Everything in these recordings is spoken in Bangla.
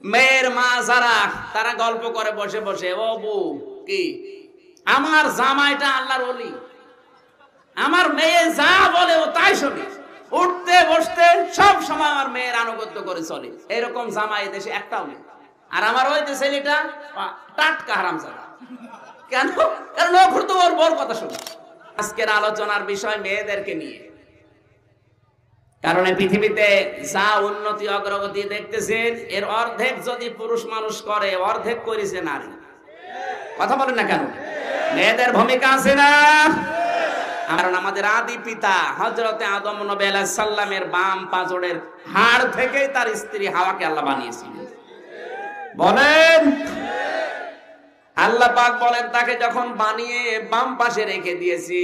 মেয়ের মা যারা, তারা গল্প করে বসে বসে, ও বউ কি আমার জামাইটা আল্লাহর ওলি, আমার মেয়ে যা বলে ও তাই শোনে, উঠতে বসতে সব সময় আমার মেয়ের আনুগত্য করে চলে। এরকম জামাই দেশে একটাও নেই। আর আমার ওই যে ছেলেটা টাটকা হারামজাদা। কেন? কারণ ও ঘুরতো ওর বউর কথা শুনে। আজকের আলোচনার বিষয় মেয়েদেরকে নিয়ে। কারণ এই পৃথিবীতে যা উন্নতি অগ্রগতি দেখতেছেন, এর অর্ধেক যদি পুরুষ মানুষ করে, অর্ধেক করেছে নারী। কথা বলেন না কেন? মেয়েদের ভূমিকা আছে না? কারণ আমাদের আদি পিতা হযরতে আদম নবী আলাইহিস সালামের বাম পাজরের হাড় থেকেই তার স্ত্রী হাওয়াকে আল্লাহ বানিয়েছিলেন। বলেন, আল্লাহ পাক বলেন তাকে যখন বানিয়ে বাম পাশে রেখে দিয়েছি,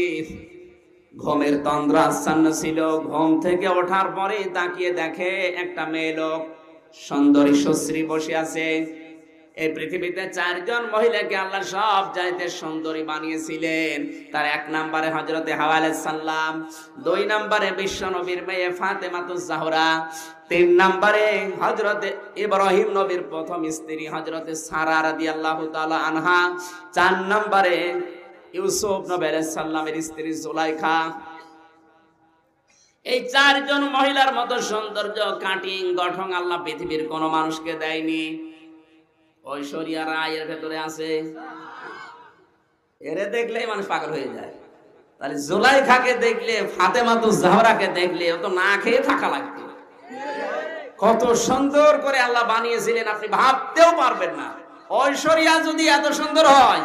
ঘুমের তন্দ্রা আচ্ছন্ন ছিল। ঘুম থেকে ওঠার পরে তাকিয়ে দেখে একটা মেয়ে লোক সুন্দরী সুশ্রী বসে আছে। এই পৃথিবীতে 4 জন মহিলাকে আল্লাহ সব চাইতে সুন্দরী বানিয়েছিলেন। তার 1 নম্বরে হযরতে হাওয়া আলাইহিস সালাম, 2 নম্বরে বিশ্ব নবীর মেয়ে ফাতেমাতুজ জাহরা, 3 নম্বরে হযরতে ইব্রাহিম নবীর প্রথম স্ত্রী হযরতে সারা রাদিয়াল্লাহু তাআলা আনহা, 4 নম্বরে ইউসুফ নবী আলাইহিস সালামের স্ত্রী জুলাইখা। এই 4 জন মহিলার মতো সৌন্দর্য কাটিং গঠন আল্লাহ পৃথিবীর কোন মানুষকে দেয়নি। ঐশ্বরিয়া রায় এর ভেতরে আছে। এরে দেখলেই মানুষ পাগল হয়ে যায়। তাহলে জুলাইখাকে দেখলে, ফাতেমাতুজ জাহরাকে দেখলে ও তো না খেয়ে থাকা লাগতো। কত সুন্দর করে আল্লাহ বানিয়েছিলেন আপনি ভাবতেও পারবেন না। ঐশ্বরিয়া যদি এত সুন্দর হয়,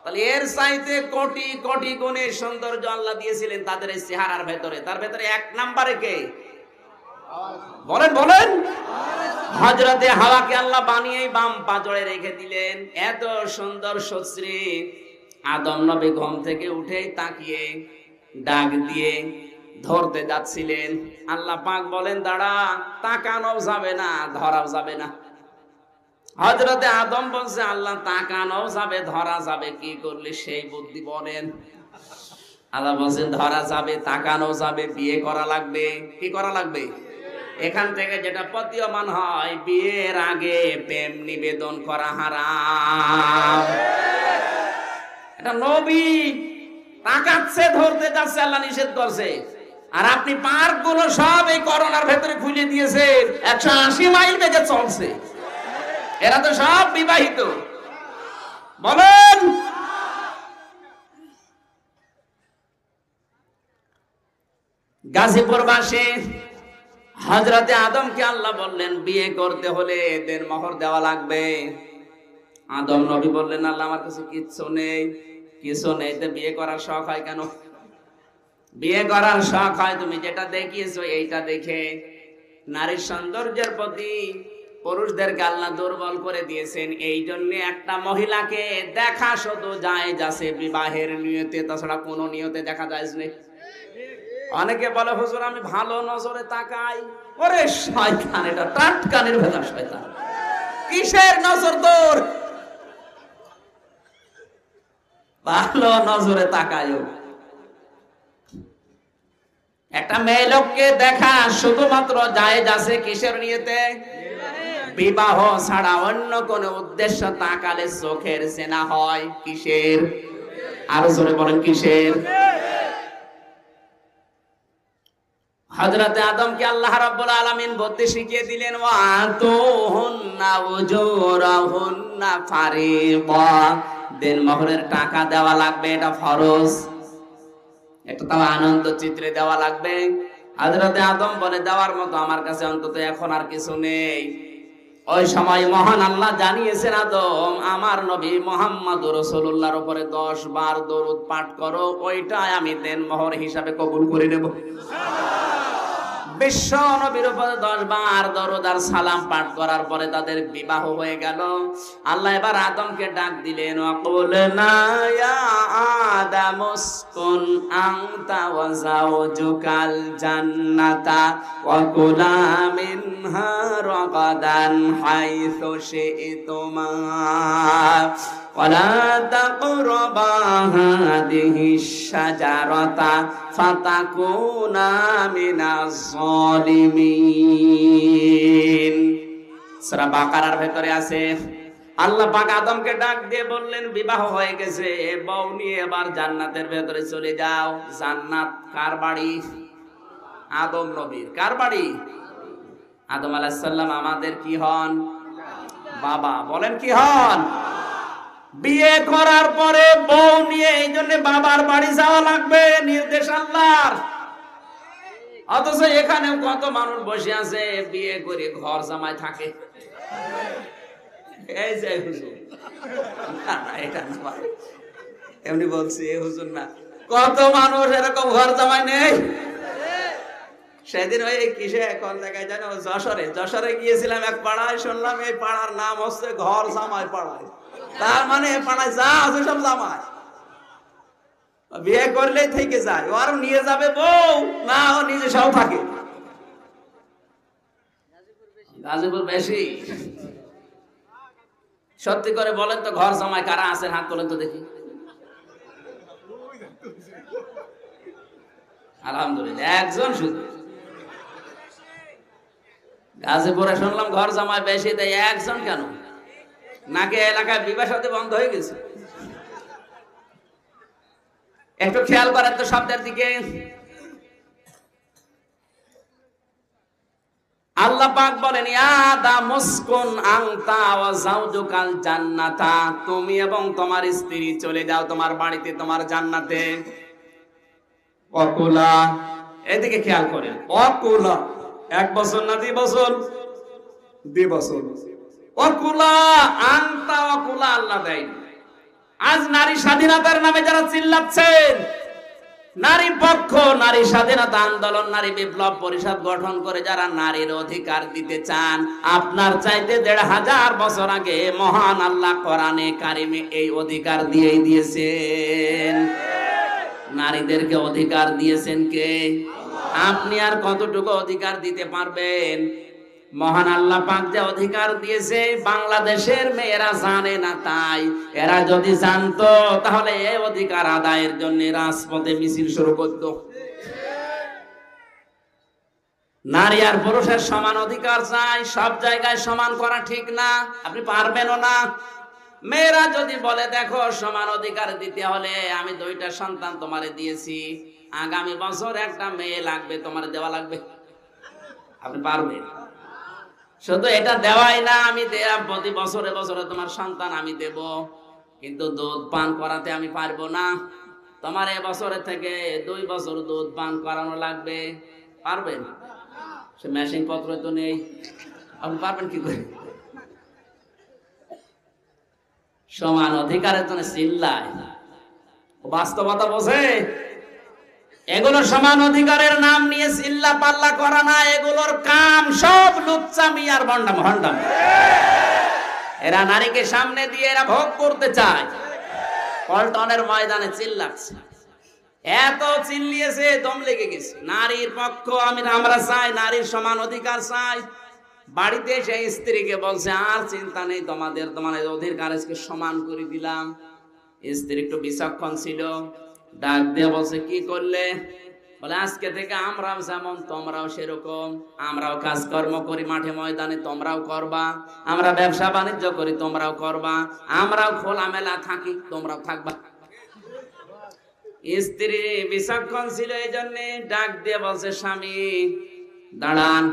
তাহলে এর চাইতে কোটি কোটি গুণে সৌন্দর্য আল্লাহ দিয়েছিলেন তাদের এই চেহারার ভেতরে। তার ভেতরে 1 নম্বরে কে? বলেন বলেন। হযরতে হাওয়াকে আল্লাহ বানিয়ে বাম পাজরে রেখে দিলেন। এত সুন্দর সুশ্রী আদম নবী ঘুম থেকে উঠে তাকিয়ে ডাক দিয়ে ধরতে যাচ্ছিলেন। আল্লাহ পাক বলেন, দাঁড়া, তাকানো যাবে না, ধরাও যাবে না। হযরতে আদম বলছে, আল্লাহ তাকানো যাবে, ধরা যাবে, কি করলে সেই বুদ্ধি বলেন? আল্লাহ বলছেন, ধরা যাবে, তাকানো যাবে, বিয়ে করা লাগবে। কি করা লাগবে? এখান থেকে যেটা প্রতীয়মান হয়, বিয়ের আগে প্রেম নিবেদন করা হারাম। এটা নবী তাকাচ্ছে, ধরতে যাচ্ছে, আল্লাহ নিষেধ করছে। আর আপনি পার্ক গুলো সব এই করোনার ভেতরে খুলে দিয়েছেন, 180 মাইল বেগে চলছে। এরা তো সব বিবাহিত। বলেন, গাজীপুরবাসী হযরতে আদমকে আল্লাহ বললেন, বিয়ে করতে হলে দেনমোহর দেওয়া লাগবে। আদম নবী বললেন, আল্লাহ আমার কাছে কিচ্ছু নেই। কিছু নেই তো বিয়ে করার শখ হয় কেন? বিয়ে করার শখ হয় তুমি যেটা দেখিয়েছো এইটা দেখে। নারীর সৌন্দর্যের প্রতি পুরুষদেরকে আল্লাহ দুর্বল করে দিয়েছেন। এই জন্য একটা মহিলাকে দেখা শুধু জায়েজ আছে বিবাহের নিয়তে, তাছাড়া কোনো নিয়তে দেখা জায়েজ নেই। অনেকে বলে, হুজুর আমি ভালো নজরে তাকাই। ওরে শয়তান, এটা টাটকানের ভেতর শয়তান। কিসের নজর তোর? ভালো নজরে তাকায়ও। একটা মেয়ে লোককে দেখা শুধুমাত্র জায়েজ আছে কিসের নিয়তে? বিবাহ ছাড়া অন্য কোন উদ্দেশ্য তাকালে চোখের জেনা হয়। কিসের? আরো জোরে বলেন, কিসের? হযরতে আদমকে আল্লাহ রাব্বুল আলামিন বুদ্ধি শিখিয়ে দিলেন, ওয়া আতুহুন্না উজুরাহুন্না ফারিদা। দেনমোহরের টাকা দেওয়া লাগবে, এটা ফরজ। এটা তাও আনন্দ চিত্রে দেওয়া লাগবে। হযরতে আদম বলে, দেওয়ার মতো আমার কাছে অন্তত এখন আর কিছু নেই। ওই সময় মহান আল্লাহ জানিয়েছেন, আদম আমার নবী মুহাম্মদুর রাসূলুল্লাহর উপরে 10 বার দরুদ পাঠ করো, ওইটাই আমি দেনমোহর হিসাবে কবুল করে নেব। বিশ্ব নবীর উপরে 10 বার দরুদ আর সালাম পাঠ করার পরে তাদের বিবাহ হয়ে গেল। আল্লাহ এবার আদমকে ডাক দিলেন, ওয়াকুলনা ইয়া আদাম উসকুন আনতা ওয়া যাওজুকাল জান্নাতা ওয়া কুলা মিনহা রাগাদান হাইসু শি'তুমা ওয়ালা তাকরাবা হাদিহিশ শাজারাতা ফাতাকুনা মিনাজ জালিমিন। সূরা বাকারার ভেতরে আছে। আল্লাহ পাক আদমকে ডাক দিয়ে বললেন, বিবাহ হয়ে গেছে, বউ নিয়ে এবার জান্নাতের ভেতরে চলে যাও। জান্নাত কার বাড়ি? আদম নবীর। কার বাড়ি? আদম আলাইহিস সালাম আমাদের কি হন? বাবা। বলেন কি হন? বিয়ে করার পরে বউ নিয়ে এই জন্য বাবার বাড়ি যাওয়া লাগবে, নির্দেশ আল্লাহর। অথচ এখানেও কত মানুষ বসে আছে বিয়ে করে ঘর জামাই থাকে। এই যে হুজুর, না এটা না, এমনি বলছি হুজুর না, কত মানুষ এরকম ঘর জামাই নেই। সেদিন ওই কিসে কোন জায়গায় জানো, যশোরে গিয়েছিলাম এক পাড়ায়, শুনলাম এই পাড়ার নাম হচ্ছে ঘর জামাই পাড়ায়। তার মানে পাড়ায় যা আছে সব জামাই, বিয়ে করলেই থেকে যায়। ও আরো নিয়ে যাবে বউ, না ও নিজে সব থাকে। গাজীপুর বেশি। সত্যি করে বলেন তো, ঘর জামাই কারা আছেন? হাত তোলেন তো দেখি। আলহামদুলিল্লাহ, একজন শুধু। গাজীপুরে শুনলাম ঘর জামাই বেশি, তাই একজন কেন? নাকি এলাকায় বিবাহ সাথে বন্ধ হয়ে গেছে? একটু খেয়াল করেন তো শব্দের দিকে। আল্লাহ পাক বলেন, ইয়া আদম উসকুন আনতা ওয়া যাওজুকাল জান্নাতা, তুমি এবং তোমার স্ত্রী চলে যাও তোমার বাড়িতে, তোমার জান্নাতে। ওয়াকুলা, এদিকে খেয়াল করেন। ওয়াকুলা 1 বছর না 2 বছর? 2 বছর। ওয়াকুলা আনতা ওয়াকুলা আল্লাহ দেয়। আজ নারী স্বাধীনতার নামে যারা চিল্লাচ্ছেন, নারী পক্ষ, নারী স্বাধীনতা আন্দোলন, নারী বিপ্লব পরিষদ গঠন করে যারা নারীর অধিকার দিতে চান, আপনার চাইতে 1500 বছর আগে মহান আল্লাহ কোরআনে কারিমে এই অধিকার দিয়েই দিয়েছেন। নারীদেরকে অধিকার দিয়েছেন কে? আপনি আর কতটুকু অধিকার দিতে পারবেন? মহান আল্লাহ পাক যে অধিকার দিয়েছে, বাংলাদেশের মেয়েরা জানে না। তাই এরা যদি জানতো তাহলে এই অধিকার আদায়ের জন্য রাজপথে মিছিল শুরু করত। নারী আর পুরুষের সমান অধিকার চাই, সব জায়গায় সমান করা ঠিক না, আপনি পারবেনও না। মেয়েরা যদি বলে, দেখো সমান অধিকার দিতে হলে আমি 2টা সন্তান তোমারে দিয়েছি, আগামী বছর একটা মেয়ে লাগবে, তোমার দেওয়া লাগবে, আপনি পারবেন? শুধু এটা দেওয়াই না, আমি প্রতি বছরে বছরে তোমার সন্তান আমি দেব, কিন্তু দুধ পান করাতে আমি পারবো না। তোমার বছরের থেকে 2 বছর দুধ পান করানো লাগবে, পারবেন? সে মেশিন পত্র তো নেই, আপনি পারবেন কি করে? সমান অধিকারের জন্য চিল্লায়, বাস্তবতা বোঝে? এগুলো সমান অধিকারের নাম নিয়ে চিল্লা পাল্লা করা না, এগুলোর কাম সব লুচ্চামি আর ভণ্ডামি। এরা নারীকে সামনে দিয়ে এরা ভোগ করতে চায়। পল্টনের ময়দানে চিল্লাচ্ছে, এত চিল্লিয়েছে দম লেগে গেছে। নারীর পক্ষ আমরা চাই, নারীর সমান অধিকার চাই। বাড়িতে সেই স্ত্রীকে বলছে, আর চিন্তা নেই তোমাদের অধিকারকে সমান করে দিলাম। স্ত্রী একটু বিচক্ষণ ছিল, ডাক দিয়ে বলছে, কি করলে? বলে, আজকে থেকে আমরাও যেমন তোমরাও সেরকম, আমরাও কাজকর্ম করি মাঠে ময়দানে, তোমরাও করবা। আমরা ব্যবসা বাণিজ্য করি, তোমরাও করবা। আমরাও খোলামেলা থাকি, তোমরাও থাকবা। স্ত্রী বিচক্ষণ ছিল, এই জন্য ডাক দিয়ে বলছে, স্বামী দাঁড়ান,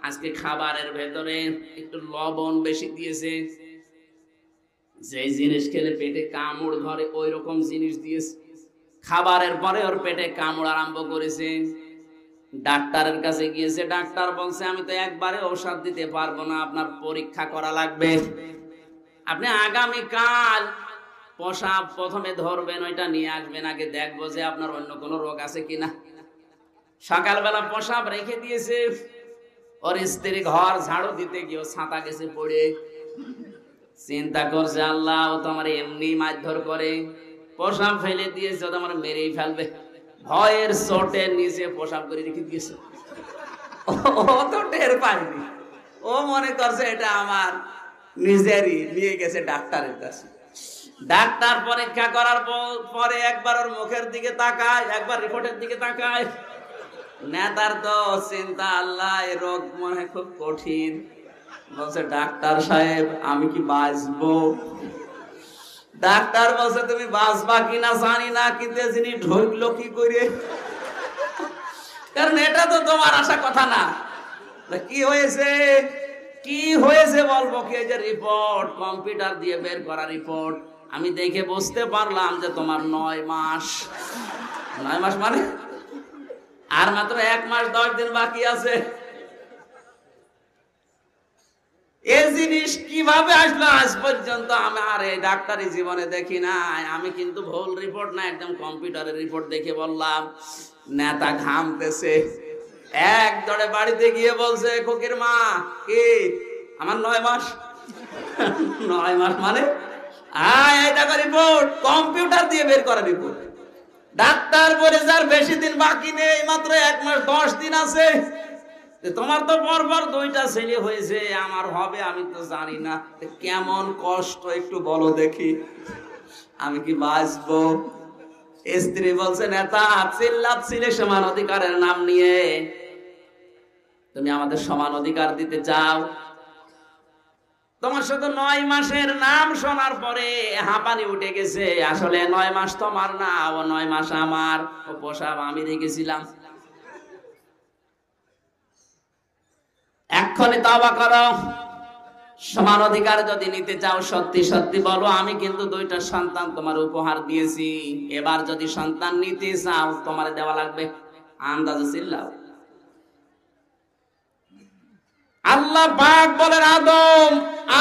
আজকে খাবারের ভেতরে একটু লবণ বেশি দিয়েছে, যে জিনিস খেলে পেটে কামড় ধরে ওই রকম জিনিস দিয়েছে। খাবারের পরে ওর পেটে কামড় আরম্ভ করেছে। ডাক্তারের কাছে গিয়েছে, ডাক্তার বলছে, আমি তো একবারে ঔষধ দিতে পারবো না, আপনার পরীক্ষা করা লাগবে। আপনি আগামীকাল প্রসাব প্রথমে ধরবেন, ওইটা নিয়ে আসবেন, আগে দেখবো যে আপনার অন্য কোনো রোগ আছে কিনা। সকালবেলা প্রসাব রেখে দিয়েছে। ওর স্ত্রী ঘর ঝাড়ু দিতে গিয়ে ছাতা গেছে পড়ে। চিন্তা করছে, আল্লাহ ও তো আমার এমনি মারধর করে, প্রসাব ফেলে দিয়েছে, ও তো আমার মেরেই ফেলবে। ভয়ের চোটে নিচে প্রসাব করে রেখে দিয়েছে। ও তো টের পায়নি, ও মনে করছে এটা আমার নিজেরই। নিয়ে গেছে ডাক্তারের কাছে। ডাক্তার পরীক্ষা করার পরে একবার ওর মুখের দিকে তাকায়, একবার রিপোর্টের দিকে তাকায়। নেতার তো চিন্তা, আল্লাহ এ রোগ মনে হয় খুব কঠিন, বলছে ডাক্তার সাহেব আমি কি বাঁচবো? ডাক্তার বলছে তুমি বাঁচবা কিনা জানি না, কিন্তু যিনি ঢুকলো কি করে, কারণ এটা তো তোমার আশা কথা না। কি হয়েছে, কি হয়েছে বলবো কি? যে রিপোর্ট, কম্পিউটার দিয়ে বের করা রিপোর্ট, আমি দেখে বুঝতে পারলাম যে তোমার 9 মাস। 9 মাস মানে আর মাত্র 1 মাস 10 দিন বাকি আছে। এই জিনিস কিভাবে আসলো আজ পর্যন্ত আমার এই ডাক্তারি জীবনে দেখি নাই। আমি কিন্তু ভুল রিপোর্ট না, একদম কম্পিউটারের রিপোর্ট দেখে বললাম। নেতা ঘামতেছে, এক দৌড়ে বাড়িতে গিয়ে বলছে খোকির মা কি আমার 9 মাস। 9 মাস মানে এই দেখো রিপোর্ট, কম্পিউটার দিয়ে বের করা রিপোর্ট। ডাক্তার বলে যার বেশি দিন বাকি নেই, মাত্র 1 মাস 10 দিন আছে। তোমার তো পরপর 2টা ছেলে হয়েছে, আমার হবে আমি তো জানি না। কেমন কষ্ট একটু বলো দেখি, আমি কি বাঁচবো? স্ত্রী বলছে নেতা চিল্লাচ্ছিলে সমান অধিকারের নাম নিয়ে, তুমি আমাদের সমান অধিকার দিতে চাও? তোমার শুধু 9 মাসের নাম শোনার পরে হাঁপানি উঠে গেছে। আসলে 9 মাস তোমার না, ও 9 মাস আমার, ও পোশাক আমি রেখেছিলাম। এক্ষুনি তওবা করো। সমান অধিকার যদি নিতে চাও সত্যি সত্যি বলো, আমি কিন্তু 2টা সন্তান তোমার উপহার দিয়েছি, এবার যদি সন্তান নিতে চাও তোমার দেওয়া লাগবে। আন্দাজে চিল্লাও। আল্লাহ পাক বলেন আদম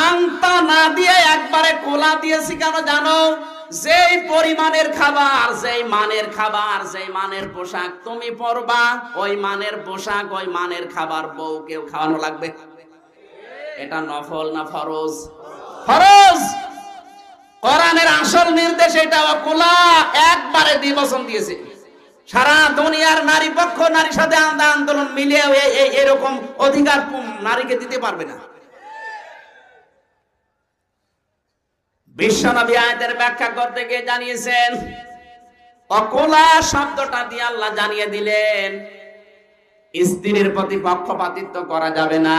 আনতা না দিয়ে একবারে কোলা দিয়েছি কেন জানো? যেই পরিমাণের খাবার, যেই মানের খাবার, যেই মানের পোশাক তুমি পরবা, ওই মানের পোশাক, ওই মানের খাবার বউকেও খাওয়ানো লাগবে। এটা নফল না ফরজ? ফরজ। কোরআনের আসল নির্দেশ এটা। কোলা একবারে দিবসন দিয়েছে। সারা দুনিয়ার নারী পক্ষ নারীর সাথে আন্দোলন মিলে এরকম অধিকার নারীকে দিতে পারবে না। বিশ্বনবী আয়াতের ব্যাখ্যা করতে গিয়ে জানিয়েছেন, অকোলা শব্দটা দিয়ে আল্লাহ জানিয়ে দিলেন স্ত্রীর প্রতি পক্ষপাতিত্ব করা যাবে না।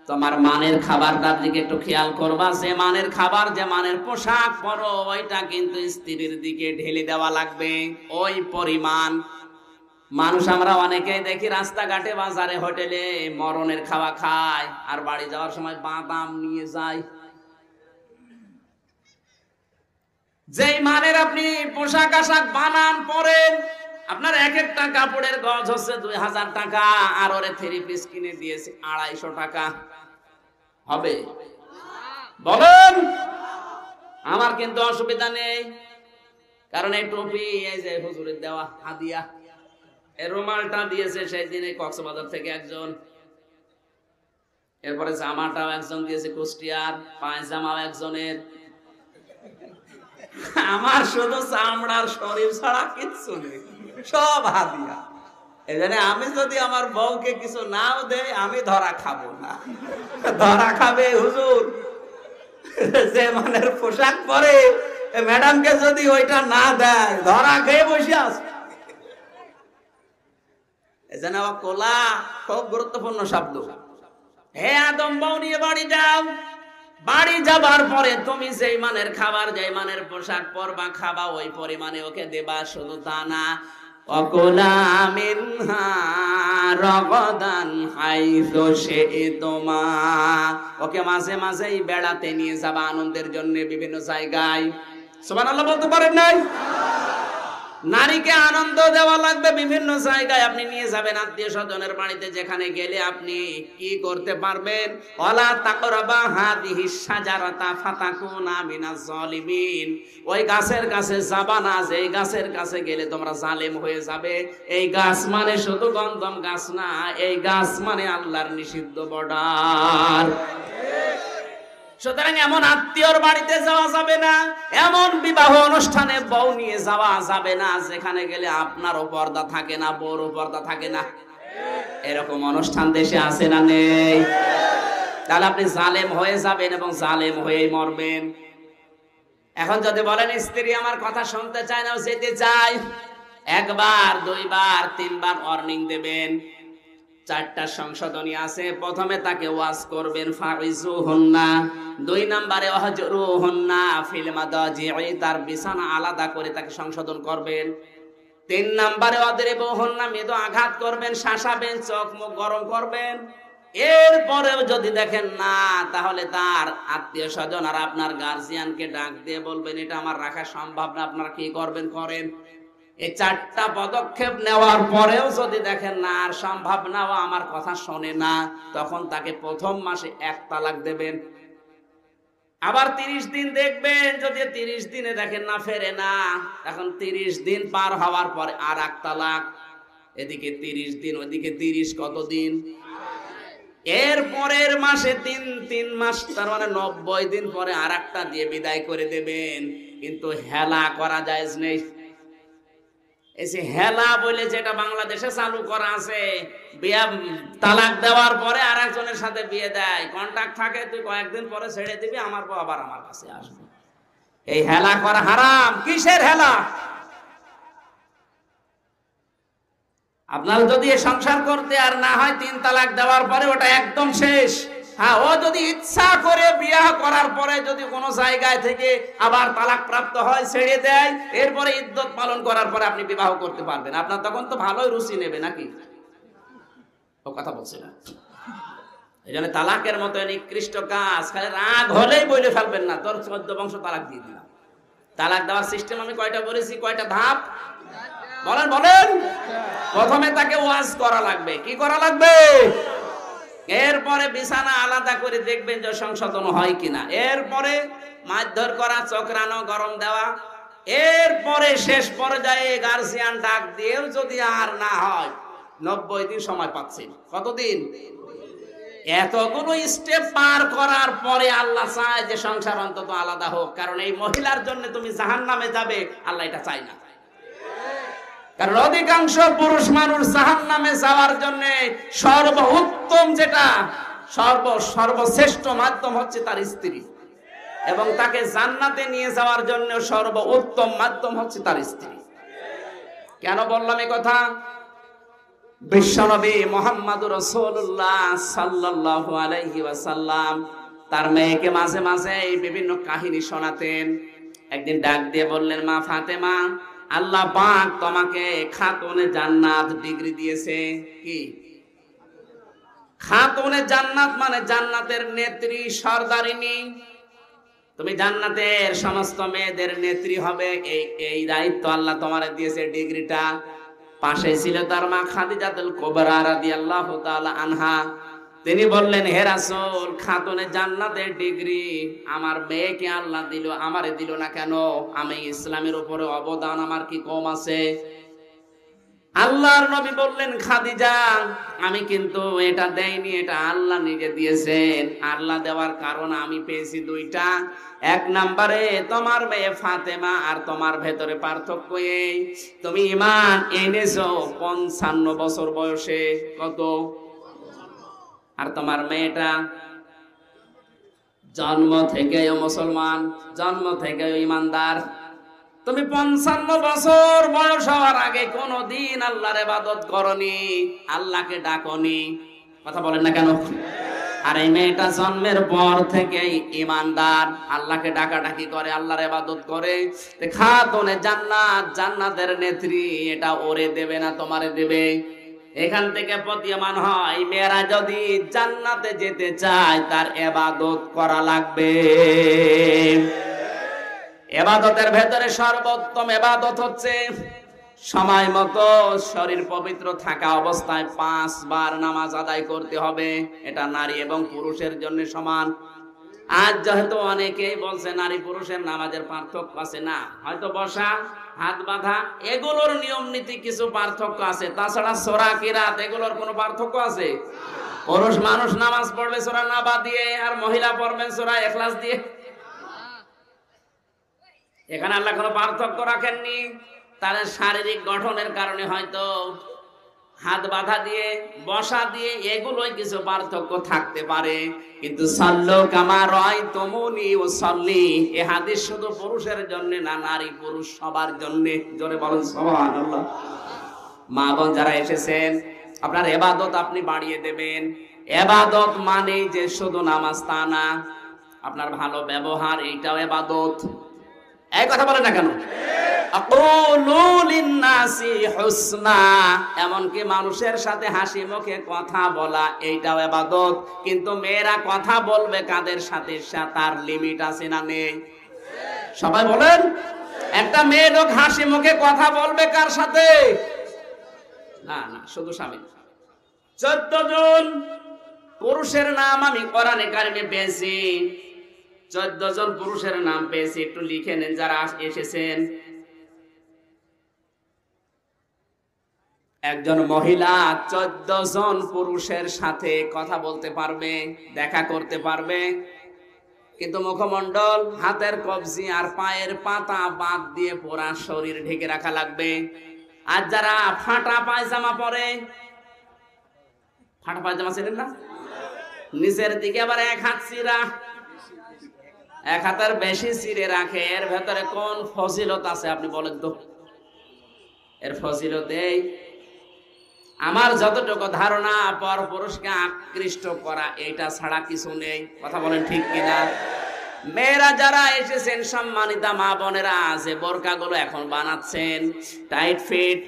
তোমার মানের খাবারটার দিকে একটু খেয়াল করবা। যে মানের খাবার, যে মানের পোশাক পরো, ওইটা কিন্তু স্ত্রীর দিকে ঢেলে দেওয়া লাগবে ওই পরিমাণ। মানুষ আমরা অনেকেই দেখি রাস্তাঘাটে, বাজারে, হোটেলে মরণের খাওয়া খায়, আর বাড়ি যাওয়ার সময় বাদাম নিয়ে যায়। যেই মানের আপনি পোশাক আশাক বানান পরেন, আপনার এক একটা কাপড়ের গজ হচ্ছে 2000 টাকা, আর ওরে 3 পিস কিনে দিয়েছে 250 টাকা। হবে? বলেন। আমার কিন্তু অসুবিধা নেই, কারণ এই টুপি, এই যে হুজুরের দেওয়া হাদিয়া, এই রুমালটা দিয়েছে সেই দিনে কক্সবাজার থেকে একজন, এরপরে জামাটাও একজন দিয়েছে কুষ্টিয়ার, পায়জামাও একজনের। আমার শুধু চামড়ার শরীর ছাড়া কিচ্ছু নেই, সব হাদিয়া। এজন্য আমি যদি আমার বউকে কিছু নাও দেই, আমি ধরা খাবো না। ধরা খাবে হুজুর যে মানের পোশাক পরে, ম্যাডামকে যদি ওইটা না দেয় ধরা খেয়ে বসে আছে। এজন্য কোলা খুব গুরুত্বপূর্ণ শব্দ। হে আদম, বউ নিয়ে বাড়ি যাও। বাড়ি যাবার পরে তুমি যেই মানের খাবার, যেই মানের পোশাক পরবা, খাবা, ওই পরিমাণে ওকে দেবা। শুধু তা না, অকুলা মিনহা রগদান হাইযু শি'তুমা, ওকে মাঝে মাঝেই বেড়াতে নিয়ে যাবা আনন্দের জন্য বিভিন্ন জায়গায়। সুবহানাল্লাহ বলতে পারেন নাই? নারীকে আনন্দ দেওয়া লাগবে বিভিন্ন জায়গায়। আপনি নিয়ে যাবেন আত্মীয় স্বজনের বাড়িতে, যেখানে গেলে আপনি কি করতে পারবেন? ওয়ালা তাকরাবা হাদিহিস শাজারাতা ফাতাকুনা মিনাজ জালিমিন, ওই গাছের কাছে যাবা না, যেই গাছের কাছে গেলে তোমরা জালেম হয়ে যাবে। এই গাছ মানে শুধু গন্ধম গাছ না, এই গাছ মানে আল্লাহর নিষিদ্ধ বর্ডার। সুতরাং এমন আত্মীয়র বাড়িতে যাওয়া যাবে না, এমন বিবাহ অনুষ্ঠানে বউ নিয়ে যাওয়া যাবে না যেখানে গেলে আপনারও পর্দা থাকে না, বউরও পর্দা থাকে না। এরকম অনুষ্ঠান দেশে আছে না নেই? তাহলে আপনি জালেম হয়ে যাবেন এবং জালেম হয়েই মরবেন। এখন যদি বলেন স্ত্রী আমার কথা শুনতে চায় না, যেতে চায়, 1 বার 2 বার 3 বার ওয়ার্নিং দেবেন। চারটা সংশোধনী আছে। প্রথমে তাকে ওয়াজ করবেন, ফাইজুহুন্না। 2 নম্বরে ওয়াহজুরুহুন্না ফিল মাদাজি'i, তার বিছানা আলাদা করে তাকে সংশোধন করবেন। 3 নম্বরে ওয়াদরিবুহুন্না, মৃদু আঘাত করবেন, শাসাবেন, চোখ মুখ গরম করবেন। এরপরেও যদি দেখেন না, তাহলে তার আত্মীয় স্বজন আর আপনার গার্জিয়ানকে ডাক দিয়ে বলবেন এটা আমার রাখা সম্ভব না, আপনারা কি করবেন করেন। এই 4টা পদক্ষেপ নেওয়ার পরেও যদি দেখেন না আর সম্ভব না, ও আমার কথা শোনে না, তখন তাকে প্রথম মাসে 1 তালাক দেবেন। আবার 30 দিন দেখবেন, যদি 30 দিনে দেখেন না ফেরে না, এখন 30 দিন পার হওয়ার পরে আর 1 তালাক। এদিকে 30 দিন, ওদিকে 30, কত দিন? এর পরের মাসে 3 মাস, তার মানে 90 দিন পরে আর একটা দিয়ে বিদায় করে দেবেন। কিন্তু হেলা করা জায়েজ নেই। এই যে হেলা বলে যেটা বাংলাদেশে চালু করা আছে, বিয়া তালাক দেওয়ার পরে আর একজনের সাথে বিয়ে দেয়, কন্ট্রাক্ট থাকে, তুই কয়েকদিন পরে ছেড়ে দিবি, আমার বউ আবার আমার কাছে আসবে। এই হেলা করা হারাম। কিসের হেলা? আপনার যদি সংসার করতে আর না হয় 3 তালাক দেওয়ার পরে ওটা একদম শেষ। হ্যাঁ, ও যদি ইচ্ছা করে বিয়ে করার পরে যদি কোনো জায়গায় থেকে আবার তালাক প্রাপ্ত হয়, ছেড়ে দেয়, এরপরে ইদ্যত পালন করার পরে আপনি বিবাহ করতে পারবেন। আপনার তখন তো ভালোই রুচি নেবে নাকি? ও কথা বলছে না। এই জন্য তালাকের মতো নিকৃষ্ট কাজ খালি রাগ হলেই বলে ফেলবেন না, তোর 14 বংশ তালাক দিয়ে দিলাম। তালাক দেওয়ার সিস্টেম আমি কয়টা বলেছি, কয়টা ধাপ বলেন বলেন। প্রথমে তাকে ওয়াজ করা লাগবে। কি করা লাগবে? এরপরে বিছানা আলাদা করে দেখবেন যে সংশোধন হয় কিনা। এরপরে মারধর করা, চোখরানো, গরম দেওয়া। এরপরে শেষ পর্যায়ে গার্জিয়ান ডাক দিয়েও যদি আর না হয়, 90 দিন সময় পাচ্ছেন। কতদিন? এতগুলো স্টেপ পার করার পরে আল্লাহ চায় যে সংসার অন্তত আলাদা হোক। কারণ এই মহিলার জন্য তুমি জাহান্নামে যাবে, আল্লাহ এটা চায় না। কারণ অধিকাংশ পুরুষ মানুষ জাহান্নামে যাওয়ার জন্য সর্বোত্তম যেটা, সর্বশ্রেষ্ঠ মাধ্যম হচ্ছে তার স্ত্রী, এবং তাকে জান্নাতে নিয়ে যাওয়ার জন্য সর্বোত্তম মাধ্যম হচ্ছে তার স্ত্রী। কেন বললাম এই কথা? বিশ্বনবী মুহাম্মদুর রাসূলুল্লাহ সাল্লাল্লাহু আলাইহি ওয়াসাল্লাম তার মেয়েকে মাঝে মাঝে বিভিন্ন কাহিনী শোনাতেন। একদিন ডাক দিয়ে বললেন, মা ফাতেমা, আল্লাহ পাক তোমাকে খাতুনে জান্নাত ডিগ্রি দিয়েছে। কি খাতুনে জান্নাত? মানে জান্নাতের নেত্রী, সরদারিনী। তুমি জান্নাতের সমস্ত মেয়েদের নেত্রী হবে, এই দায়িত্ব আল্লাহ তোমারে দিয়েছে, ডিগ্রিটা। পাশে ছিল তার মা খাদিজাতুল কুবরা রাদিয়াল্লাহু তাআলা আনহা। তিনি বললেন, হে রাসূল, খাতুনে জান্নাতের ডিগ্রি আমার মেয়েকে আল্লাহ দিল, আমারে দিল না কেন? আমি ইসলামের উপরে অবদান আমার কি কম আছে? আল্লাহর নবী বললেন, খাদিজা, আমি কিন্তু এটা দেইনি, এটা আল্লাহ নিজে দিয়েছেন। আল্লাহ দেওয়ার কারণ আমি পেয়েছি 2টা। 1 নম্বরে তোমার মেয়ে ফাতেমা আর তোমার ভেতরে পার্থক্য এই, তুমি ঈমান এনেছো 55 বছর বয়সে। কত? আর তোমার মেয়েটা জন্ম থেকে মুসলমান, জন্ম থেকে ইমানদার। তুমি 55 বছর বয়স হওয়ার আগে কোনদিন আল্লাহর ইবাদত করনি, আল্লাহকে ডাকনি। কথা বলেন না কেন? আর এই মেয়েটা জন্মের পর থেকেই ইমানদার, আল্লাহকে ডাকাডাকি করে, আল্লাহর ইবাদত করে। খাতুনে জান্নাত, জান্নাতের নেত্রী, এটা ওরে দেবে না তোমারে দেবে। এখান থেকে প্রতীয়মান হয়, মেয়েরা যদি জান্নাতে যেতে চায় তার ইবাদত করা লাগবে। ইবাদতের ভেতরে সর্বোত্তম ইবাদত হচ্ছে সময় মতো শরীর পবিত্র থাকা অবস্থায় 5 বার নামাজ আদায় করতে হবে। এটা নারী এবং পুরুষের জন্য সমান। আজ যেহেতু অনেকেই বলছে নারী পুরুষের নামাজের পার্থক্য আছে, না, হয়তো বসা, হাত বাঁধা, এগুলোর নিয়ম নীতি কিছু পার্থক্য আছে। তাছাড়া সূরা কিরাত এগুলোর কোনো পার্থক্য আছে? পুরুষ মানুষ নামাজ পড়বে সূরা নাবা দিয়ে, আর মহিলা পড়বেন সূরা ইখলাস দিয়ে। এখানে আল্লাহ কোনো পার্থক্য রাখেননি। তাদের শারীরিক গঠনের কারণে হয়তো হাত বাঁধা দিয়ে, বসা দিয়ে, এগুলোই কিছু পার্থক্য থাকতে পারে। কিন্তু সাল্লু কামা রাআইতুমুনি উসাল্লি, এই হাদিস শুধু পুরুষের জন্য না, নারী পুরুষ সবার জন্য। জোরে বলেন সুবহানাল্লাহ। মা বোন যারা এসেছেন, আপনার ইবাদত আপনি বাড়িয়ে দেবেন। ইবাদত মানে যে শুধু নামাজ তা না, আপনার ভালো ব্যবহার এইটাও ইবাদত। এই কথা বলেন না কেন? আকুলু লিন্নাসি হুসনা, এমনকি মানুষের সাথে হাসি মুখে কথা বলা এইটাও ইবাদত। কিন্তু মেয়েরা কথা বলবে কাদের সাথে, তার লিমিট আছে না নেই? সবাই বলেন। একটা মেয়ে লোক হাসি মুখে কথা বলবে কার সাথে? না না, শুধু স্বামী। 14 জন পুরুষের নাম আমি কোরআনে কারিমে পেয়েছি। 14 জন পুরুষের নাম পেয়েছি, একটু লিখে নেন যারা এসেছেন। একজন মহিলা 14 জন পুরুষের সাথে কথা বলতে পারবে, দেখা করতে পারবে, কিন্তু মুখমণ্ডল, হাতের কবজি আর পায়ের পাতা বাদ দিয়ে পুরা শরীর ঢেকে রাখা লাগবে। আর যারা ফাটা পায়জামা পরে, ফাটা পায়জামা ছিলেন না, নিচের দিকে আবার এক হাত চিরা, এক হাতের বেশি চিরে রাখে, এর ভেতরে কোন ফজিলত আছে আপনি বলেন তো? এর ফজিলত এই, আমার যতটুকু ধারণা, পর পুরুষকে আকৃষ্ট করা, এইটা ছাড়া কিছু নেই। কথা বলেন ঠিক কিনা? মেয়েরা যারা এসেছেন, সম্মানিতা মা বোনেরা, যে বোরকাগুলো এখন বানাচ্ছেন টাইট ফিট,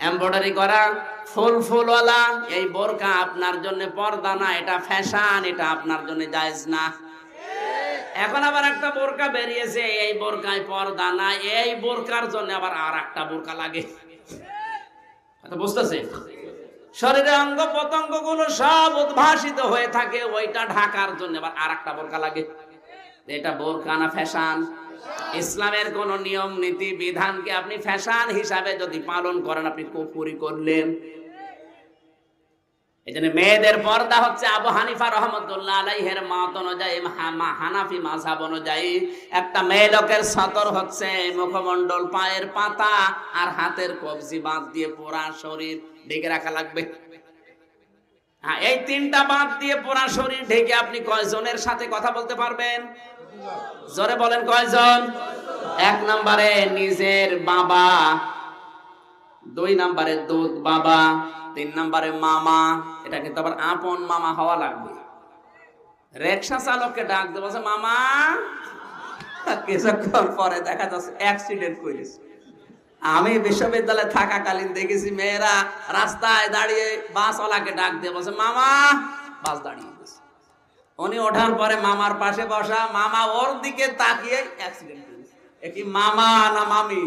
এমব্রয়ডারি করা, ফুল ফুলওয়ালা, এই বোরকা আপনার জন্য পর্দা না, এটা ফ্যাশন, এটা আপনার জন্য জায়েজ না। এখন আবার একটা বোরকা বেরিয়েছে, এই বোরকায় পর্দা না, এই বোরকার জন্য আবার আর একটা বোরকা লাগে। বুঝতেছে? শরীরের অঙ্গ প্রত্যঙ্গ গুলো সব উদ্ভাসিত হয়ে থাকে, ওইটা ঢাকার জন্য আবার আর একটা বোরকা লাগে। এটা বোরকা না ফ্যাশন? ইসলামের কোন নিয়ম নীতি বিধানকে আপনি ফ্যাশন হিসাবে যদি পালন করেন, আপনি কুফরি করলেন। এজন্য মেয়েদের পর্দা হচ্ছে আবু হানিফা রাহমাতুল্লাহ আলাইহির মত অনুযায়ী, হানাফি মাযহাব অনুযায়ী, একটা মেয়ে লোকের সতর হচ্ছে মুখমণ্ডল, পায়ের পাতা আর হাতের কবজি বাদ দিয়ে পুরা শরীর ঢেকে রাখা লাগবে। হ্যাঁ, এই তিনটা বাদ দিয়ে পুরা শরীর ঢেকে আপনি কয়জনের সাথে কথা বলতে পারবেন? জোরে বলেন, কয়জন? 1 নম্বরে নিজের বাবা, 2 নম্বরে দুধ বাবা, 3 নম্বরে মামা। এটা কিন্তু আবার আপন মামা হওয়া লাগবে। রিকশা চালককে ডাক দেবো, মামা, কিছুক্ষণ পরে দেখা যাচ্ছে অ্যাক্সিডেন্ট করেছে। আমি বিশ্ববিদ্যালয়ে থাকাকালীন দেখেছি মেয়েরা রাস্তায় দাঁড়িয়ে বাসওয়ালাকে ডাক দিয়ে বলছে, মামা। বাস দাঁড়িয়ে গেছে, উনি ওঠার পরে মামার পাশে বসা, মামা ওর দিকে তাকিয়ে অ্যাক্সিডেন্ট করেছে। এ কি মামা না মামি?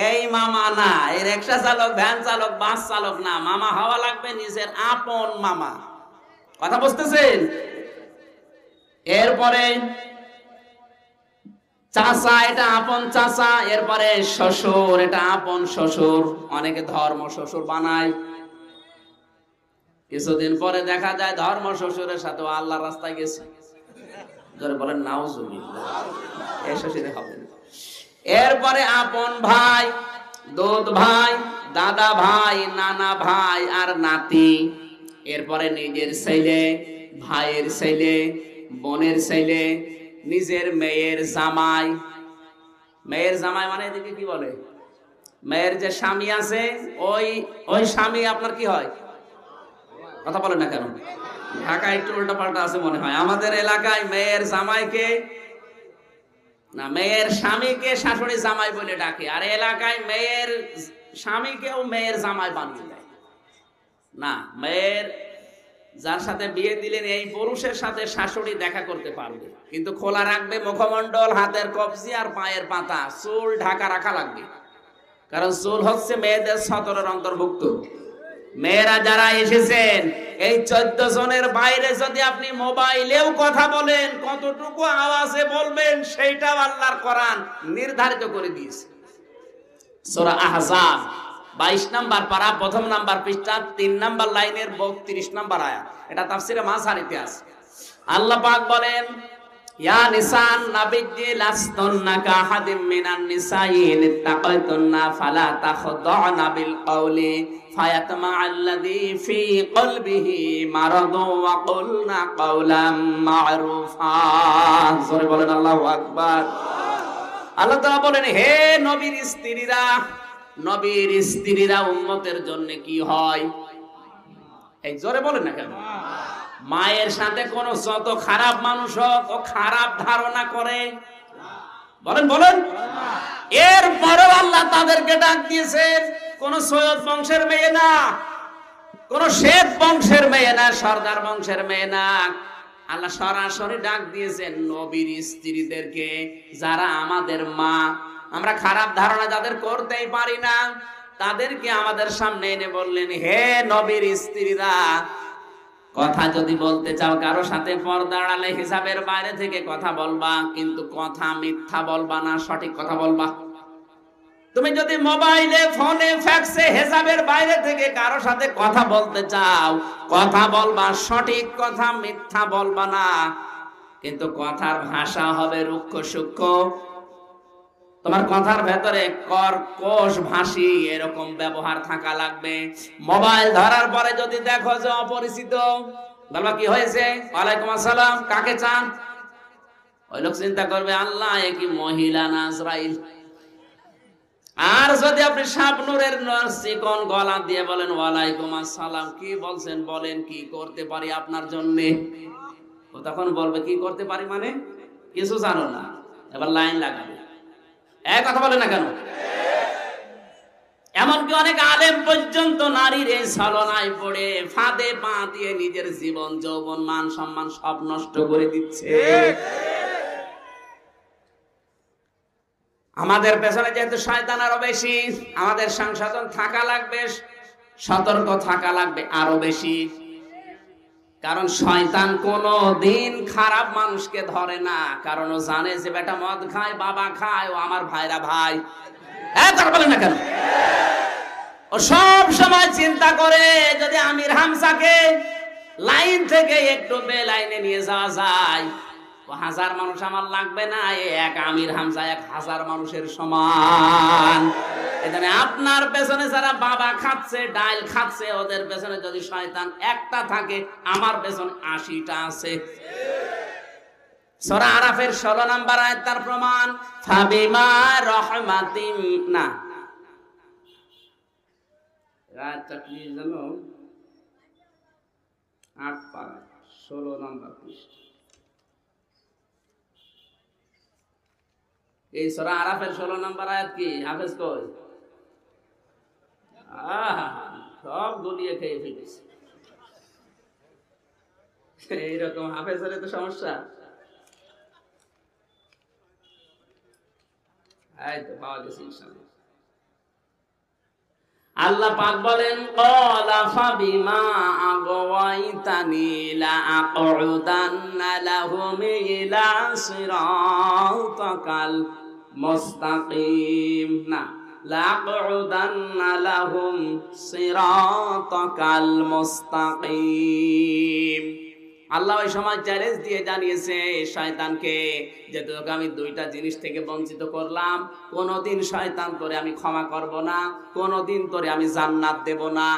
এই মামা না, এই রিকশা চালক, ভ্যান চালক, বাস চালক না, মামা হওয়া লাগবে নিজের আপন মামা। কথা বুঝতেছেন? এরপরে চাচা, এটা আপন চাচা। এরপরে শ্বশুর, এটা আপন শ্বশুর। অনেকে ধর্ম শ্বশুর বানায়, কিছুদিন পরে দেখা যায় ধর্ম শ্বশুরের সাথে আল্লাহর রাস্তায় গেছে। ধরে বলেন নাউজুবিল্লাহ, এই শ্বশুরে হবে না। এরপরে আপন ভাই, দুধ ভাই, দাদা ভাই, নানা ভাই আর নাতি। এরপরে নিজের ছেলে, ভাইয়ের ছেলে, বোনের ছেলে, নিজের মেয়ের জামাই। মেয়ের জামাই মানে এদিকে কি বলে? মেয়ের যে স্বামী আছে, ওই স্বামী আপনার কি হয়? কথা বলেন না কেন? ঢাকায় একটু উল্টা পাল্টা আছে মনে হয়। আমাদের এলাকায় মেয়ের জামাইকে না, মেয়ের স্বামীকে শাশুড়ি জামাই বলে ডাকে, আর এলাকায় মেয়ের স্বামীকেও মেয়ের জামাই বানিয়ে দেয়। না, মেয়ের যার সাথে বিয়ে দিলেন এই পুরুষের সাথে শাশুড়ি দেখা করতে পারবে, কিন্তু খোলা রাখবে মুখমণ্ডল, হাতের কবজি আর পায়ের পাতা, চুল ঢাকা রাখা লাগবে। কারণ চুল হচ্ছে মেয়েদের সতরের অন্তর্ভুক্ত। মেয়েরা যারা এসেছেন, এই 14 জনের বাইরে যদি আপনি মোবাইলেও কথা বলেন, কতটুকু আওয়াজে বলবেন সেইটাও আল্লাহর কোরআন নির্ধারিত করে দিয়েছে। সূরা আহজাব 22 নম্বর পারা, 1 নম্বর পৃষ্ঠা, 3 নম্বর লাইনের 32 নম্বর আয়াত। এটা তাফসীরে মাযহারিতে আছে। আল্লাহ পাক বলেন, ইয়া নিসান নাবিয়্যি লাস্তুন্না কাহাদিম মিনান নিসাই ইত্তাকাইতুন্না ফালা তাখদা'না বিল কওলি ফায়াতমা'আল্লাযী ফী কলবিহি মারাদুন ওয়া কুলনা কাওলাম মা'রুফা। জোরে বলেন আল্লাহু আকবার। আল্লাহ তাআলা বলেন, হে নবীর স্ত্রীরা, নবীর স্ত্রীরা উম্মতের জন্য কি হয়? এই জোরে বলেন না কেন? মায়ের সাথে কোন যত খারাপ মানুষ হোক ও খারাপ ধারণা করে, বলেন বলেন। এরপরেও আল্লাহ তাদেরকে ডাক দিয়েছেন, কোন সৈয়দ বংশের মেয়ে না, কোন শেখ বংশের মেয়ে না, সর্দার বংশের মেয়ে না। আল্লাহ সরাসরি ডাক দিয়েছেন নবীর স্ত্রীদেরকে, যারা আমাদের মা। আমরা খারাপ ধারণা যাদের করতেই পারি না, তাদেরকে আমাদের সামনে এনে বললেন, হে নবীর স্ত্রীরা, কথা যদি বলতে চাও কারো সাথে পর্দা আড়ালে হিসাবের বাইরে থেকে কথা বলবা, কিন্তু কথা মিথ্যা বলবা না, সঠিক কথা বলবা। তুমি যদি মোবাইলে, ফোনে, ফ্যাক্সে হিসাবের বাইরে থেকে কারো সাথে কথা বলতে চাও, কথা বলবা সঠিক কথা, মিথ্যা বলবা না। কিন্তু কথার ভাষা হবে রুক্ষ সূক্ষ্ম। তোমার কথার ভেতরে কর্কশ ভাষী এরকম ব্যবহার থাকা লাগবে। মোবাইল ধরার পরে যদি দেখো যে অপরিচিত, বলবা কি হয়েছে? ওয়ালাইকুম আসসালাম, কাকে চান? ওই লোক চিন্তা করবে, আল্লাহ এ কি মহিলা না আজরাইল। আর যদি আপনি শাবনূরের চিকন গলা দিয়ে বলেন ওয়ালাইকুম আসসালাম, কি বলছেন বলেন, কি করতে পারি আপনার জন্য? ও তখন বলবে কি করতে পারি মানে? কিছু জানো না। এবার লাইন লাগাবে, এক কথা বলে না কেন? এমনকি অনেক আলেম পর্যন্ত নারীর এই ছলনায় পড়ে ফাঁদে পা দিয়ে নিজের জীবন, যৌবন, মান সম্মান সব নষ্ট করে দিচ্ছে। আমাদের পেছনে যেহেতু শয়তান আরো বেশি, আমাদের সংশোধন থাকা লাগবে, সতর্ক থাকা লাগবে আরো বেশি। কারণ শয়তান কোনো দিন খারাপ মানুষকে ধরে না, কারণ ও জানে যে বেটা মদ খায়, বাবা খায়, ও আমার ভাইরা ভাই। তারা বলে না কেন? ও সব সময় চিন্তা করে যদি আমির হামজাকে লাইন থেকে একটু বে লাইনে নিয়ে যাওয়া যায়, ও 1000 মানুষ আমার লাগবে না, এক আমির হামজা 1000 মানুষের সমান। এখানে আপনার পেছনে যারা বাবা খাচ্ছে, ডাল খাচ্ছে, ওদের পেছনে যদি শয়তান একটা থাকে, আমার পেছনে 80টা আছে। সূরা আরাফের 16 নম্বর আয়াত তার প্রমাণ। ফাবিমা রাহমাতিন না, আয়াতটা কি জানো? 8 পারা 16 নম্বর পৃষ্ঠা। এই সূরা আরাফের 16 নম্বর আয়াত কি হাফেজ কই? সব গলিয়ে খেয়ে ফেলেছে। এইরকম হাফেজ হলে তো সমস্যা। এই তো পাওয়া গেছে ইনশাআল্লাহ। আল্লাহ পাক বলেন, ক্বালা ফাবিমা আগওয়াইতানি লা আকুদান্না লাহুম ইলা সিরাতাকাল মুস্তাকিম। না, লা আকুদান্না লাহুম সিরাতাকাল মুস্তাকিম। আল্লাহ ওই সময় চ্যালেঞ্জ দিয়ে জানিয়েছে শয়তানকে যে তোকে আমি 2টা জিনিস থেকে বঞ্চিত করলাম, কোনোদিন শয়তান তোরে আমি ক্ষমা করব না, কোনোদিন তোরে আমি জান্নাত দেব না।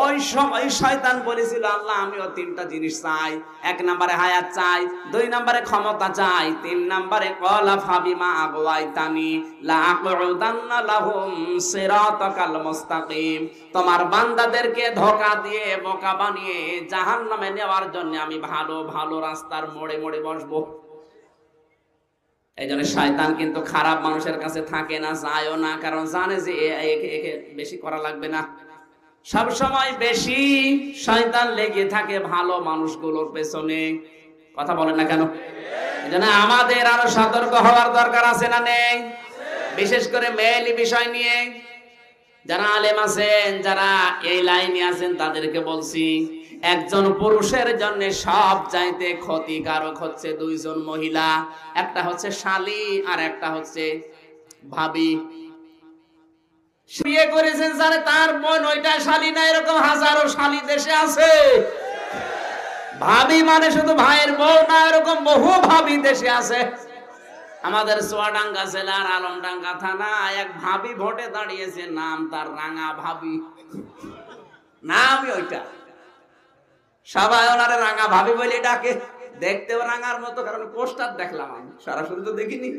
ওই সময় শয়তান বলেছিল, আল্লাহ আমিও 3টা জিনিস চাই। 1 নম্বরে হায়াত চাই, 2 নম্বরে ক্ষমতা চাই, 3 নম্বরে ক্বালা ফাবিমা আগওয়াইতানি লা আকুদান্না লাহুম সিরাতাকাল মুস্তাকিম। তোমার বান্দাদেরকে ধোঁকা দিয়ে, বোকা বানিয়ে জাহান্নামে নেওয়ার জন্য আমি ভালো ভালো রাস্তার মোড়ে মোড়ে বসবো। এই জন্য শয়তান কিন্তু খারাপ মানুষের কাছে থাকে না, যায়ও না, কারণ জানে যে একে বেশি করা লাগবে না। সব সময় বেশি শয়তান লেগে থাকে ভালো মানুষগুলোর পেছনে। কথা বলেন না কেন? এজন্য আমাদের আরো সতর্ক হওয়ার দরকার আছে না নেই? বিশেষ করে মেয়েলি বিষয় নিয়ে যারা আলেম আছেন, যারা এই লাইনে আছেন, তাদেরকে বলছি, একজন পুরুষের জন্য সব চাইতে ক্ষতিকারক হচ্ছে 2 জন মহিলা। একটা হচ্ছে শালী আর একটা হচ্ছে ভাবি। বিয়ে করেছেন যারা, তার বোন ওইটা শালী না, এরকম হাজারো শালী দেশে আছে। ভাবি মানে শুধু ভাইয়ের বউ না, এরকম বহু ভাবি দেশে আছে। আমাদের চুয়াডাঙ্গা জেলার আলমডাঙ্গা থানা এক ভাবি ভোটে দাঁড়িয়েছে, নাম তার রাঙা ভাবি, নামই ওইটা। সবাই ওনারে রাঙা ভাবি বলে ডাকে, দেখতেও রাঙার মতো, কারণ পোস্টার দেখলাম, আমি সরাসরি তো দেখিনি।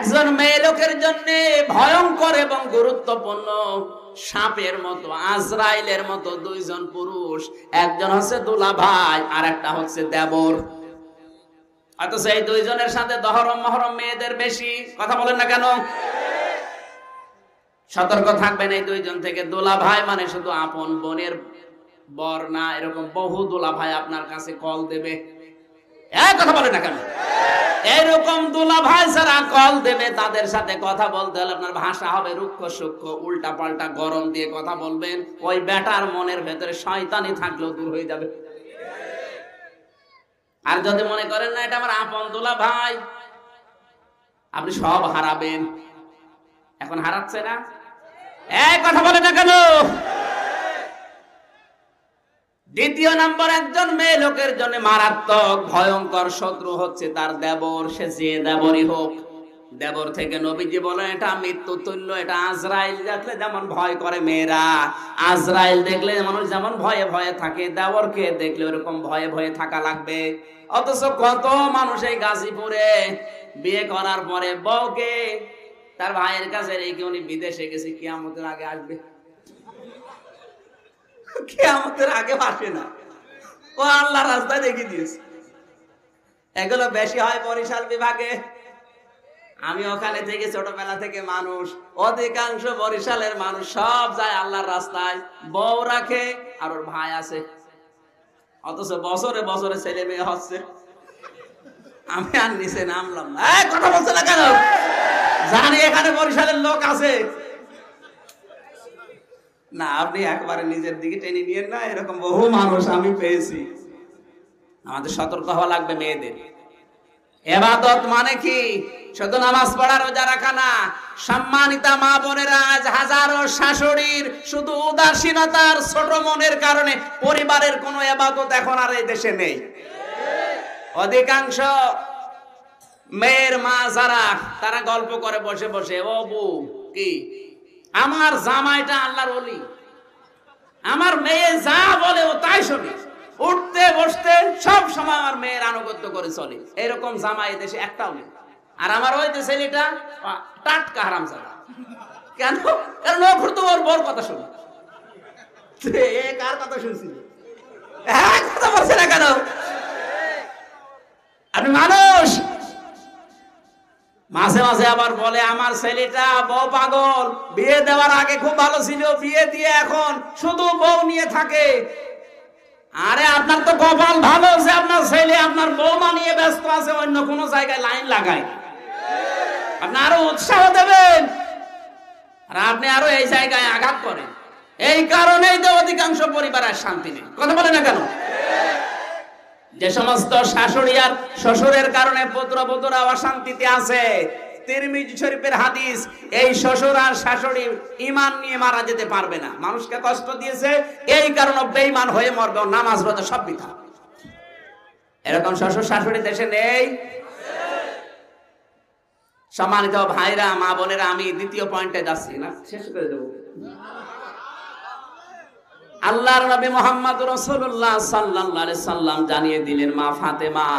একজন মেয়ে লোকের জন্য ভয়ঙ্কর এবং গুরুত্বপূর্ণ সাপের মতো, আজরাইলের মতো দুইজন পুরুষ, একজন হচ্ছে দুলাভাই আর একটা হচ্ছে দেবর। অথচ এই দুইজনের সাথে দহরম মহরম মেয়েদের বেশি। কথা বলেন না কেন? সতর্ক থাকবেন এই দুইজন থেকে। দুলাভাই মানে শুধু আপন বোনের বর না, এরকম বহু দুলাভাই আপনার কাছে কল দেবে। কথা বলেন না কেন? এরকম দুলাভাই যারা কল দেবে তাদের সাথে কথা বলতে হলে আপনার ভাষা হবে রুক্ষ সূক্ষ্ম, উল্টা পাল্টা গরম দিয়ে কথা বলবেন। ওই বেটার মনের ভেতরে শয়তানি থাকলেও দূর হয়ে যাবে। আর যদি মনে করেন না এটা আমার আপন দুলাভাই, আপনি সব হারাবেন। এখন হারাচ্ছে না? কথা বলে না কেন? দ্বিতীয় নম্বর, একজন মেয়ে লোকের জন্য মারাত্মক ভয়ঙ্কর শত্রু হচ্ছে তার দেবর। সে যে দেবরই হোক, দেবর থেকে নবীজি বলেন এটা মৃত্যু তুল্য। এটা আজরাইল দেখলে যেমন ভয় করে মেয়েরা, আজরাইল দেখলে মানুষ যেমন ভয়ে ভয়ে থাকে, দেবরকে দেখলে ওরকম ভয়ে ভয়ে থাকা লাগবে। অথচ কত মানুষ এই গাজীপুরে বিয়ে করার পরে বউকে তার ভাইয়ের কাছে রেখে উনি বিদেশে গেছে, কিয়ামতের আগে আসবে। কিয়ামতের আগে আসে না, ও আল্লাহ রাস্তায় রেখে দিয়েছে। এগুলো বেশি হয় বরিশাল বিভাগে। আমি ওখানে থেকে ছোটবেলা থেকে মানুষ, অধিকাংশ বরিশালের মানুষ সব যায় আল্লাহর রাস্তায়, বউ রাখে আর ওর ভাই আছে। অথচ বছরে বছরে ছেলে মেয়ে হচ্ছে। আমি আর নিচে নামলাম না। কথা বলছে না কেন? জানি এখানে বরিশালের লোক আছে না। আপনি একবারে নিজের দিকে টেনে নিয়েন না, এরকম বহু মানুষ আমি পেয়েছি। আমাদের সতর্ক হওয়া লাগবে মেয়েদের। ইবাদত মানে কি? শুধু নামাজ পড়া রোজা রাখা না। সম্মানিতা মা বোনেরা, আজ হাজারো শাশুড়ির শুধু উদাসীনতার ছোট মনের কারণে পরিবারের কোনো ইবাদত এখন আর এই দেশে নেই। অধিকাংশ মেয়ের মা যারা, তারা গল্প করে বসে বসে, ও বউ কি আমার জামাইটা আল্লাহর ওলি, আমার মেয়ে যা বলে ও তাই শুনি, উঠতে বসতে সব সময় আমার মেয়ের আনুগত্য করে চলে। এরকম জামাই দেশে একটাও নেই। আর আমার ওই যে ছেলেটা টাটকা হারামজাদা। কেন? কারণ ও ঘুরতো ওর বউর কথা শুনে। কার কথা শুনছিল? কথা বলছে না কেন? আপনি মানুষ। মাঝে মাঝে আবার বলে আমার ছেলেটা বউ পাগল, বিয়ে দেওয়ার আগে খুব ভালো ছিল, বিয়ে দিয়ে এখন শুধু বউ নিয়ে থাকে। আরে আপনার তো কপাল ভালো যে আপনার ছেলে আপনার বউমা নিয়ে ব্যস্ত আছে, অন্য কোন জায়গায় লাইন লাগায়। আপনি আরো উৎসাহ দেবেন, আর আপনি আরো এই জায়গায় আঘাত করেন। এই কারণেই তো অধিকাংশ পরিবারের শান্তি নেই। কথা বলে না কেন? যে সমস্ত শাশুড়ি আর শ্বশুরের কারণে পুত্রবধূরা অশান্তিতে আছে, তিরমিজি শরীফের হাদিস, এই শ্বশুর আর শাশুড়ি ঈমান নিয়ে মারা যেতে পারবে না। মানুষকে কষ্ট দিয়েছে, এই কারণে বেঈমান হয়ে মরবে, নামাজ রোজা সব বৃথা। এরকম শ্বশুর শাশুড়ি দেশে নেই। সম্মানিত ভাইরা, মা বোনেরা, আমি দ্বিতীয় পয়েন্টে যাচ্ছি না, শেষ করে দেব। আল্লাহর নবী মুহাম্মদ রাসূলুল্লাহ সাল্লাল্লাহু আলাইহি সাল্লাম জানিয়ে দিলেন, মা ফাতেমা,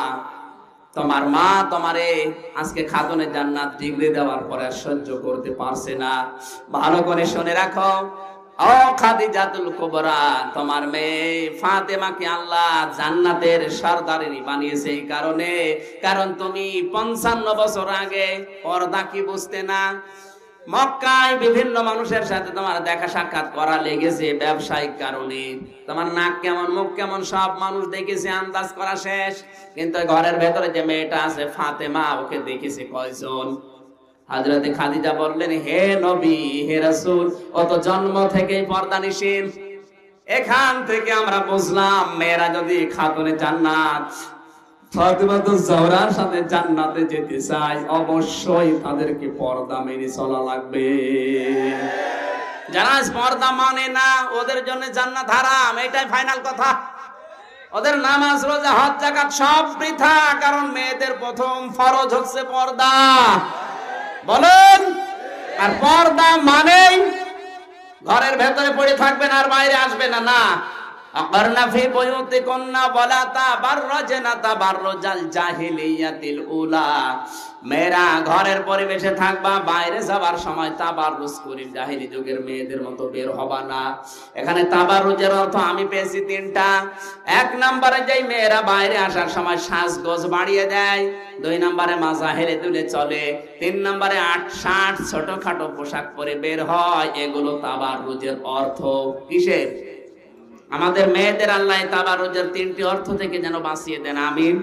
তোমার মা তোমারে আজকে খাতুনে জান্নাত ডিগ্রি দেওয়ার পরে সহ্য করতে পারছে না। ভালো করে শুনে রাখো, ও খাদিজাতুল কুবরা, তোমার মেয়ে ফাতেমাকে আল্লাহ জান্নাতের সরদারিনী বানিয়েছে এই কারণে, কারণ তুমি 55 বছর আগে পর্দা কি বুঝতে না। মক্কায় বিভিন্ন মানুষের সাথে তোমার দেখা সাক্ষাৎ করা লেগেছে ব্যবসায়িক কারণে। তোমার নাক কেমন, মুখ কেমন সব মানুষ দেখেছে, আন্দাজ করা শেষ। কিন্তু ঘরের ভেতরে যে মেয়েটা আছে ফাতেমা, ওকে দেখেছে কয়জন? হযরতে খাদিজা বললেন, হে নবী, হে রাসূল, ও তো জন্ম থেকেই পর্দা নিষিদ্ধ। এখান থেকে আমরা বুঝলাম মেয়েরা যদি খাতুনে জান্নাত ফাতেমাতুজ জাহরার সাথে জান্নাতে যেতে চায়, অবশ্যই তাদেরকে পর্দা মেনে চলা লাগবে। যারা পর্দা মানে না, ওদের জন্য জান্নাত হারাম, এটাই ফাইনাল কথা। ওদের নামাজ রোজা হজ যাকাত সব বৃথা, কারণ মেয়েদের প্রথম ফরজ হচ্ছে পর্দা। বলেন, আর পর্দা মানেই ঘরের ভেতরে পড়ে থাকবেন আর বাইরে আসবে না। না, আকরনা ফি বুয়ুতিকুন্না ওয়ালা তাবাররাজনা তাবাররুজাল জাহিলিয়াতিল উলা। মেয়েরা ঘরের পরিবেশে থাকবা, বাইরে যাবার সময় তাবাররুজ করি জাহিলি যুগের মেয়েদের মতো বের হবা না। এখানে তাবাররুজের অর্থ আমি পেয়েছি তিনটা। এক নম্বরে যেই মেয়েরা বাইরে আসার সময় সাজগোজ বাড়িয়ে দেয়, দুই নম্বরে মাজা হেলে দুলে চলে, তিন নম্বরে ৮-৬০ ছোটখাটো পোশাক পরে বের হয়, এগুলো তাবাররুজের অর্থ। কিসের? আমাদের মেয়েদের আল্লাহ তাবাররুজের তিনটি অর্থ থেকে যেন বাঁচিয়ে দেন, আমিন।